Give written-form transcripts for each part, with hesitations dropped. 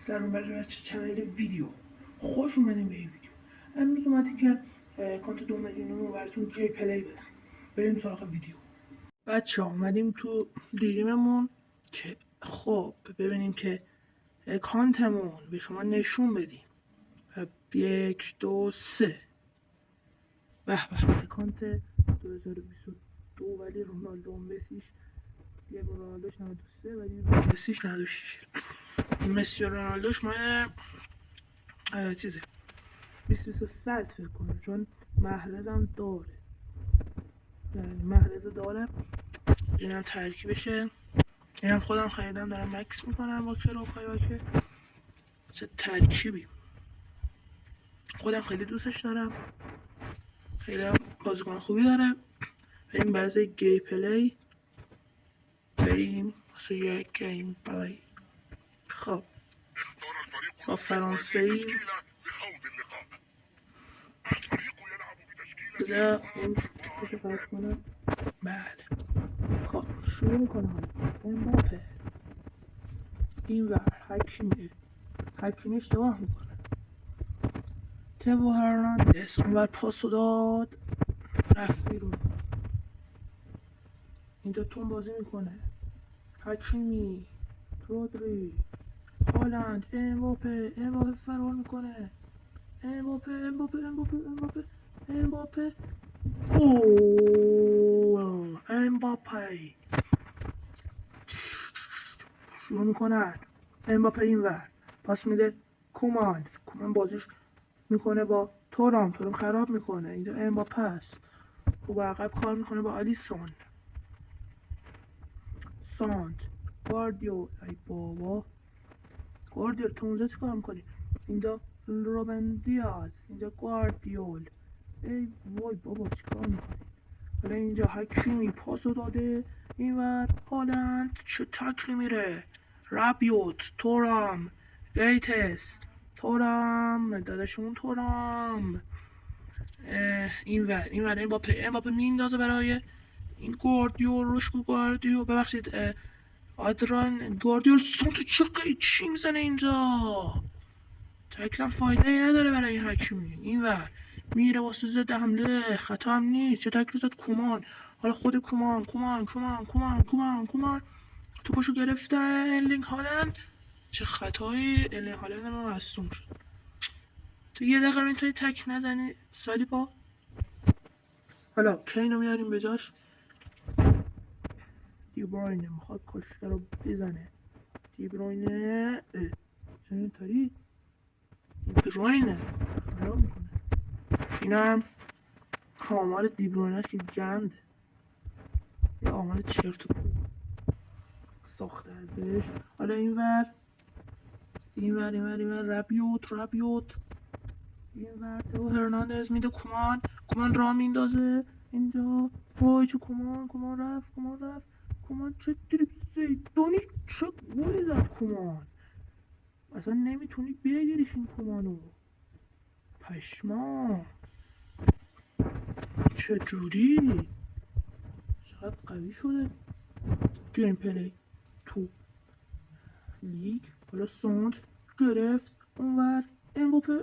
سلام برای بچه چنل ویدیو. خوش اومدین به این ویدیو. امروز اومدیم که کانت 2 میلیون رو براتون جی پلی بدم. بریم سراغ ویدیو. بچه اومدیم تو دیریممون که خب ببینیم که کانتمون به شما نشون بدیم. 1 2 3 به به کانت 2022 ولی رونالدو مسیش رونالدوش 93 ولی مسیش 96. مسی و رونالدوش ماه چیزه 2023 فکر کنم، چون محرزم داره، یعنی محرز داره. اینم ترکیبشه، اینم خودم خریدم دارم مکس میکنم با کروکای باشه. چه ترکیبی، خودم خیلی دوستش دارم، خیلی بازیکن خوبی داره. بریم برای گیم پلی، بریم واسه یک گیم پلی. خب با فرانسوی بذار این تیکش رو قطع کنم. بله خب شروع میکنم. امباپه این ور حکیمی اشتباه میکنه. تئو هرناندز اون ور پاسو داد رفت بیرون. اینجا تون بازی میکنه. حکیمی، رودری، هالند، امباپه فرار میکنه. امباپه اوه امباپه شروع میکنن. امباپه این ور پاس میده کومان بازیش میکنه با تورام خراب میکنه. اینجا امباپه است، او عقب کار میکنه با آلیسون. سانت گواردیول، ای بابا گواردیول تو اونجا چی کار میکنی؟ اینجا روبن دیاز، اینجا گواردیول، ای وای بابا چی کار میکنی؟ حالا اینجا حکیمی پاسو داده اینور. هالند چه تکلی میره. رابیوت، تورام، گیتس، تورام داداشون تورام. اینور امباپه میندازه برای این گواردیول. روشکو گواردیول ببخشید آدران گواردیول. سونتو چی میزنه اینجا؟ تکلم فایده ای نداره برای این حکیمی. اینور میره واسه ضد حمله، خطا هم نیست. چه تکلی زد کومان. حالا خود کومان توپشو گرفته ارلینگ هالند. چه خطایی، ارلینگ هالند ما مصدوم شد. تو یه دقیقه میتونی تک نزنی سالیبا. حالا کینو میاریم به جاش. دیبروینه میخواد کشته رو بزنه. دیبروینه چه اینطوری؟ دیبروینه خراب میکنه. اینا هم آمار دیبروینه که گنده، یه آمار چرت و پرت ساخته ازش. حالا اینور رابیوت اینور تئو هرناندز میده کومان را میندازه اینجا. وای چه کومان رفت چه دریبل زیدانی، چه گلی زد کومان. اصلا نمیتونی بگیریش این کومانو، پشما چه جوری، چقدر قوی شده گیم پلی تو لیگ. حالا سونت گرفت اونور. امباپه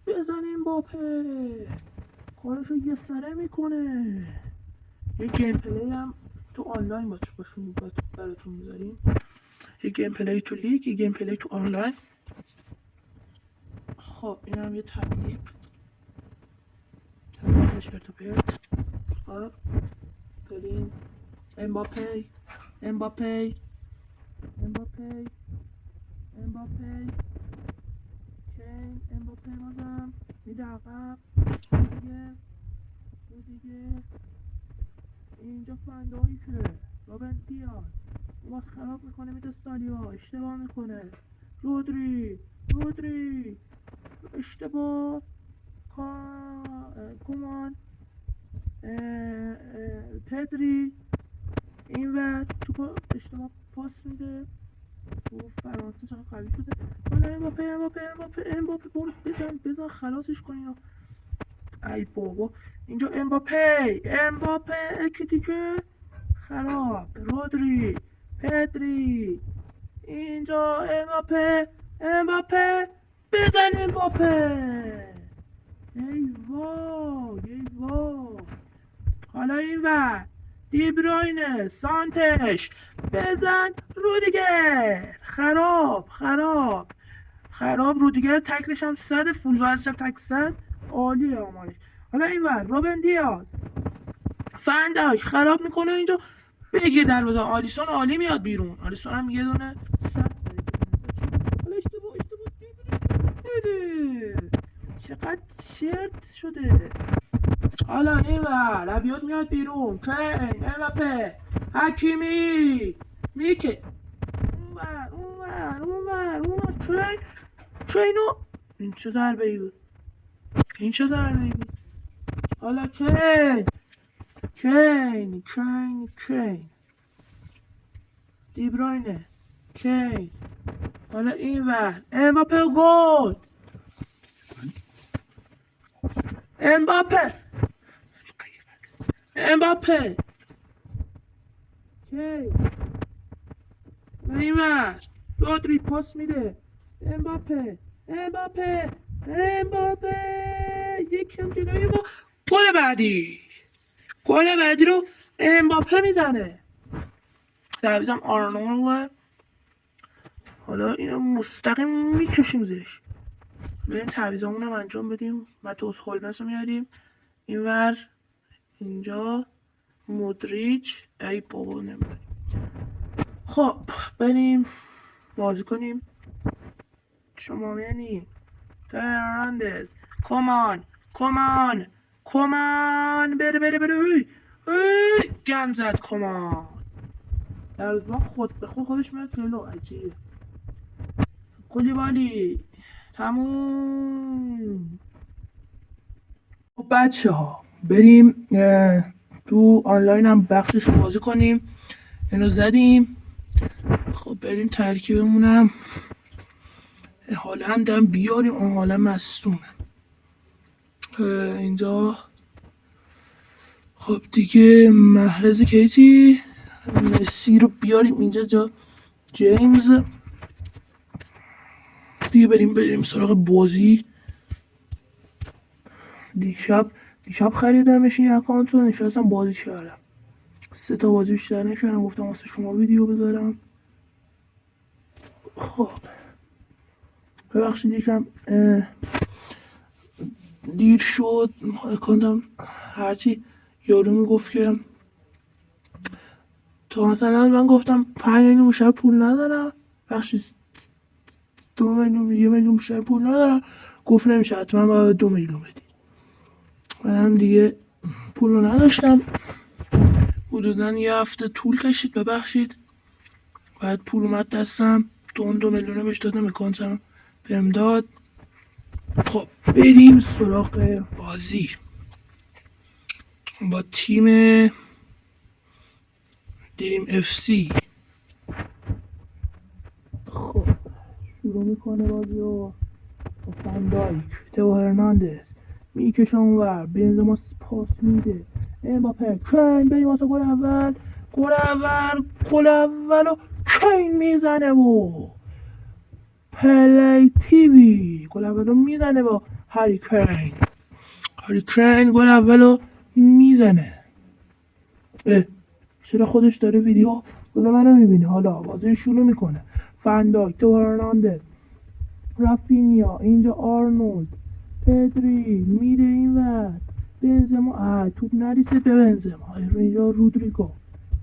بزن. امباپه کارشو یه سره میکنه. یه گیم پلی هم تو آنلاین باشون براتون میذاریم. یه گیم پلی تو لیگ، یه گیم پلی تو آنلاین. خب این هم یه تبلیغ شرط و پرت. خب بریم. امباپه کین. امباپه بازم میده عقب. دیگه اینجا فندایی که روبن دیاز اون خراب میکنه میده سالیبا. اشتباه میکنه. رودری اشتباه. کومان پدری اینور توپو اشتباه پاس میده. تو فرانسه چقدر قوی شده. حالا امباپه برو بزن خلاصش کن. ای بابا اینجا امباپه اکی دیگه خراب. رودری، پدری اینجا امباپه بزن امباپه. ای وای. حالا این ور دیبروینه سانتش بزن رودیگر. خراب رودیگر تکلش هم 100 فول واسه تک 100 عالیه آمارش. حالا این ور روبن دیاز فنداک خراب میکنه اینجا بگیر دروازه. آلیسون عالی میاد بیرون. آلیسون هم یه دونه 100 حالا اشتباه دیده. چقدر چرت شده. حالا این ور ربیات میاد بیرون. کین امباپه حکیمی میکه اونور کینو این چه ضربه ای بود. حالا کین دیبروینه کین. حالا این ور امباپه گل. امباپه کین. این ور رودری پاس میده. امباپه یکم جلوی ما. گل بعدی رو امباپه میزنه. تعویضم آرنولد. حالا اینو مستقیم میکشیم زیرش. بریم تعویضامون هم انجام بدیم. ماتوس هولمز رو میاریم اینور. اینجا مودریچ. ای بابا نمیدونیم. خب بریم بازی کنیم. شما یعنی فرناندز کمان بره گند زد. کمان در روز ما خود به خودش میاد جلو. عجیبه. کولیبالی تموم. خب بچه ها بریم تو آنلاین هم بخشش رو بازی کنیم. اینو زدیم. خب بریم ترکیبمونم هالند هم بیاریم. هالند مصدومه اینجا. خب دیگه محرز کیتی مسی رو بیاریم اینجا جا جیمز دیگه. بریم سراغ بازی. دیشب خریدمش این اکانت رو. نشستم بازی کردم. 3 تا بازی بیشتر نکردم. گفتم واسه شما ویدیو بذارم. خب ببخشید یکم دیر شد. اکانتم هرچی یارو میگفت که تا مثلا من گفتم 5 میلیون بیشتر پول ندارم. بخشید 2 میلیون 1 میلیون بیشتر پول ندارم. گفت نمیشه حتما باید 2 میلیون بدی. من هم دیگه پول رو نداشتم. حدودا یه هفته طول کشید. ببخشید. بعد پول اومد دستم. 2 میلیون بهش دادم. اکانتم بهم داد. خب بریم سراغ بازی با تیم دریم اف سی. خب شروع میکنه بازی رو با فندایک تو هرناندز میکشه اونور. بنزما پاس میده. امباپه کین بریم واسه گل اول و کین میزنه و پلی تیوی گل اولو میزنه با هری کین گل اولو میزنه. چرا خودش داره ویدیو گل منو میبینه. حالا بازی شروع میکنه. فنداک تو هرناندز رافینیا اینجا آرنولد پدری میره اینور. بنزما توپ نریسه به بنزما. اینجا رودریگو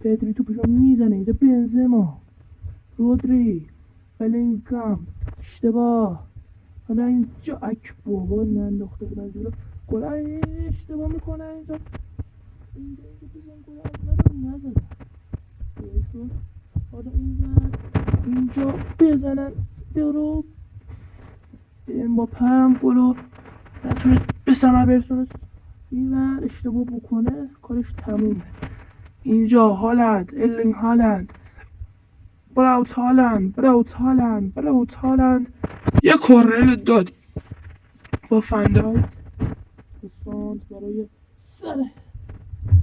پدری توپشو میزنه. اینجا بنزما رودری بلینگام اشتباه. حالا اینجا بابا ننداخته بودن جلو. گل اشتباه میکنه اینجا بزن گل اول رو نزدن. حالا اینجا بزنن درو. امباپه هم گلو نتونه به ثمر برسونه. اینور اشتباه بکنه کارش تمومه. اینجا هالند ایرلینگ هالند براوت هالند یه کورنر داد با فندایک. سانت برای سر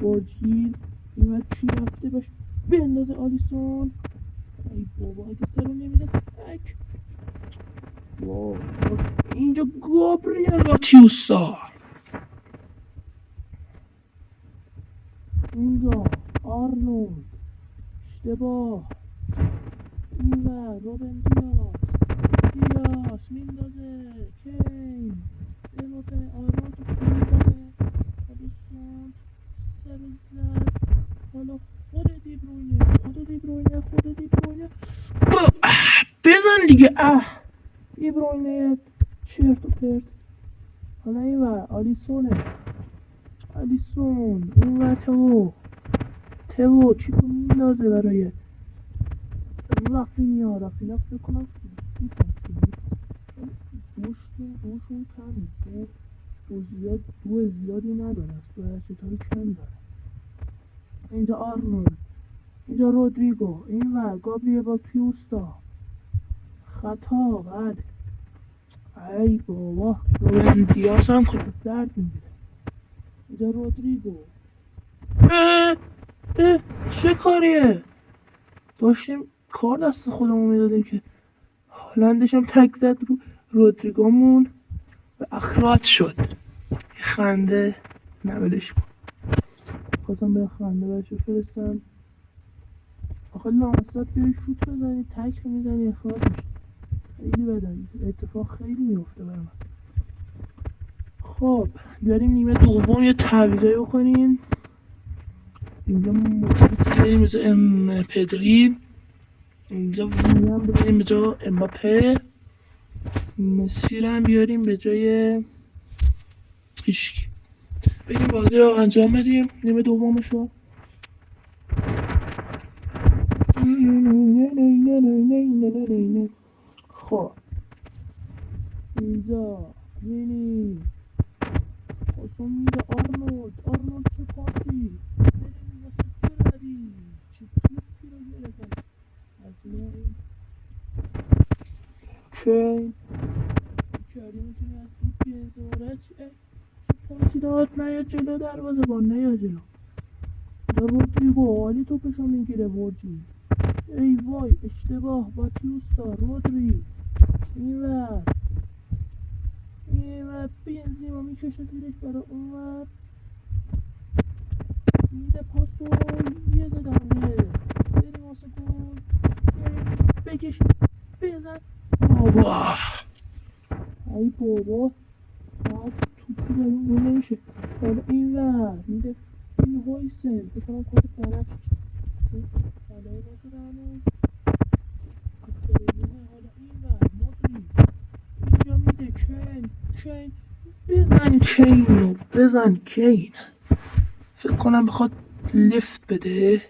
بازی اینور چی رفته باش بندازه. آلیسون ای بابا اگه سرم نمیزد تک. واو اینجا گابریل باتیوستا، اینجا آرنولد، اشتباه، اینور روبن دیاز میندازه، کین امباپه، آرنولد تو میندازه، آلیسون سر زد، حالا خود دیبروینه بزن دیگه. دیبروینه چرت و پرت. حالا اینور آلیسون اینور تو چیکو میندازه برای رافینیا فکر کنم دوشون کمی، دو زیادی نداره، باید چطوری کم داره. اینجا آرنولد، اینجا رودریگو، اینور گابریل باتیوستا، خطا بعد. ای بابا روبن دیاز هم خود درد میگیره. اینجا رودریگو، چه کاریه؟ داشتیم کار دست خودمون میدادیم که هالندش هم تک زد رو رودریگومون و اخراج شد. خنده نولش کن، خواستم به خنده برشو فرستم. آخه لامصب بیایی شوت بزنی تک میزنی اخراج میشه، خیلی بدن اتفاق خیلی میفته برای من. خب بیاریم نیمه دوم یه تعویضایی بکنیم. اینجا موسیقی بریم مثل پدری، اینجا ویلیام بیاریم به جای امباپه، مسی رو هم بیاریم به جای هیچکی. بریم بازی رو انجام بدیم نیمه دومش رو. خب اینجا وینی خواستم میده آرنولد چه پاسی، بریم واسه بردی چه توپی رو گرفتن از این کین میتونی از توپی انتظاره. چه پاسی داد، نیا جلو دروازه بان، نیا جلو. در رودریگو عالی توپشو میگیره ورجی، ای وای اشتباه، باتیوستا، رودری اینور بنزیما میکشه زیرش برای اونور، میده پاسو یه زدمه، بریم واسه گل، بکش بزن. بابا ای بابا ساعت توپی داریم گل نمیشه. حالا اینور میده این هویسن بکنم کار برد حالا این واسه درمون حالا اینور مدری اینجا میده کین بزن کین فکر کنم بخواد لفت بده،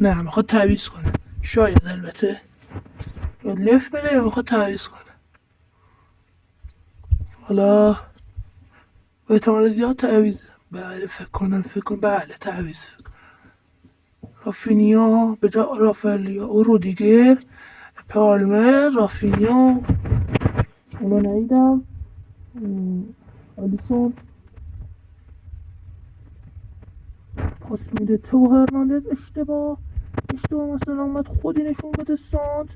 نه میخواد تعویض کنه، شاید البته یا لفت بده یا میخواد تعویض کنه. حالا به احتمال زیاد تعویضه. بله فکر کنم بله تعویض. رافینیا به جای رافائلیا و رودیگر، پالمر، رافینیا اونو ندیدم، آلیسون پاس میده تو هرناندز، اشتباه مثلا اومد خودی نشون بده، سانت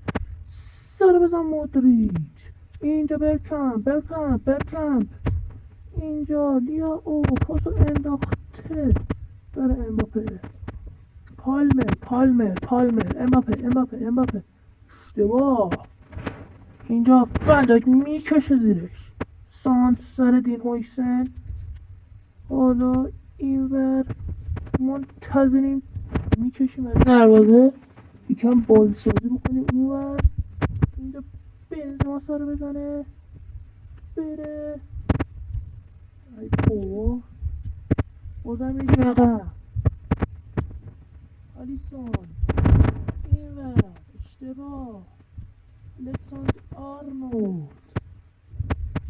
سر بزن مودریچ، اینجا برکمپ اینجا لیا او پاسو انداخته برای امباپه، پالمر امباپه اشتباه. اینجا فندک میکشه زیرش، سانت سر دین هویسن. حالا اینور منتظریم میکشیم از دروازه یکم بازسازی بکنیم اونور. اینجا بنزیما سر بزنه بره، ای بابا بازم میگیم عقب. آلیسون اینور اشتباه، الکساندر آرنولد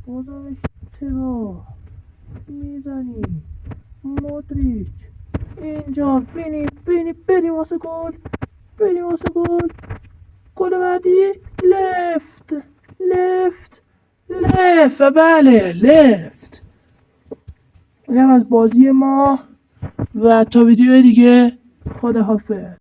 بازم اشتباه میزنی، مودریچ اینجا بینی بریم واسه گل گل بعدی لفت بله لفت. اینم از بازی ما و تا ویدیو دیگه خداحافظ.